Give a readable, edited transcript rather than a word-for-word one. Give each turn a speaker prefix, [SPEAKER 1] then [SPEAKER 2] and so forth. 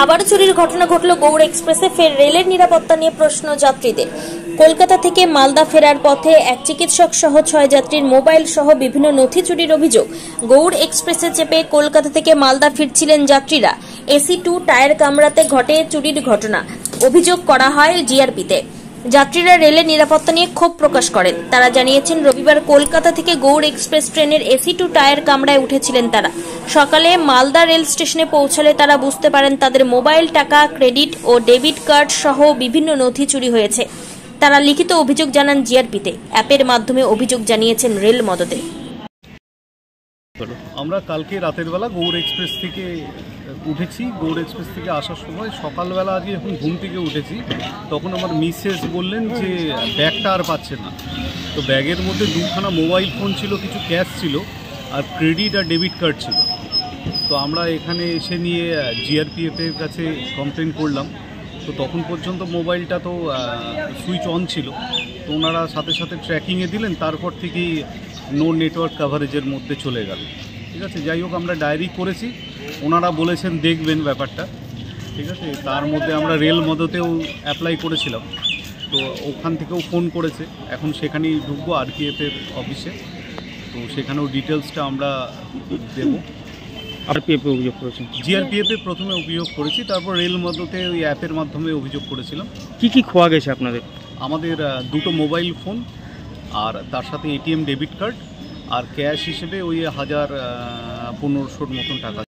[SPEAKER 1] আবার চুরির ঘটনা ঘটল গৌড় এক্সপ্রেসে। ফের রেলের নিরাপত্তা নিয়ে প্রশ্ন যাত্রীদের। কলকাতা থেকে মালদা ফেরার পথে এক চিকিৎসক সহ 6 যাত্রীর মোবাইল সহ বিভিন্ন নথি চুরির অভিযোগ। গৌড় এক্সপ্রেসে চেপে কলকাতা থেকে মালদা ফিরছিলেন যাত্রীরা। AC2 টায়ার কামড়াতে ঘটে চুরির ঘটনা। অভিযোগ করা হয় জিআরপিতে। যাত্রীরা রেলের নিরাপত্তা নিয়ে ক্ষোভ প্রকাশ করেন। তারা জানিয়েছেন, রবিবার কলকাতা থেকে গৌড় এক্সপ্রেস ট্রেনের AC2 টায়ার কামড়ায় উঠেছিলেন তারা। সকালে মালদা রেল স্টেশনে পৌঁছালে তারা বুঝতে পারেন তাদের মোবাইল, টাকা, ক্রেডিট ও ডেবিট কার্ড সহ বিভিন্ন নথি চুরি হয়েছে। তারা লিখিত অভিযোগ জানান জিআরপিতে। অ্যাপের মাধ্যমে অভিযোগ জানিয়েছেন রেল মদতে।
[SPEAKER 2] আমরা কালকে রাতের বেলা গৌড় এক্সপ্রেস থেকে উঠেছি। গৌড় এক্সপ্রেস থেকে আসার সময় সকালবেলা আজকে যখন ঘুম থেকে উঠেছি তখন আমার মিসেস বললেন যে ব্যাগটা আর পাচ্ছেন না। তো ব্যাগের মধ্যে 2খানা মোবাইল ফোন ছিল, কিছু ক্যাশ ছিল আর ক্রেডিট আর ডেবিট কার্ড ছিল। তো আমরা এখানে এসে নিয়ে জিআরপিএফের কাছে কমপ্লেন করলাম। তো তখন পর্যন্ত মোবাইলটা তো সুইচ অন ছিল। তো ওনারা সাথে সাথে ট্র্যাকিংয়ে দিলেন, তারপর থেকেই নো নেটওয়ার্ক কাভারেজের মধ্যে চলে গেল। ঠিক আছে, যাই হোক আমরা ডায়েরি করেছি, ওনারা বলেছেন দেখবেন ব্যাপারটা। ঠিক আছে, তার মধ্যে আমরা রেল মদতেও অ্যাপ্লাই করেছিলাম। তো ওখান থেকেও ফোন করেছে, এখন সেখানেই ঢুকবো আরপিএফের অফিসে। তো সেখানেও ডিটেলসটা আমরা দেবো।
[SPEAKER 3] আরপিএফে অভিযোগ করেছেন?
[SPEAKER 2] জিআরপিএফে প্রথমে অভিযোগ করেছি, তারপর রেল মদতে ওই অ্যাপের মাধ্যমে অভিযোগ করেছিলাম।
[SPEAKER 3] কি খোয়া গেছে আপনাদের?
[SPEAKER 2] আমাদের 2টো মোবাইল ফোন আর তার সাথে এটিএম ডেবিট কার্ড আর ক্যাশ হিসেবে ওই 1500 মতন টাকা।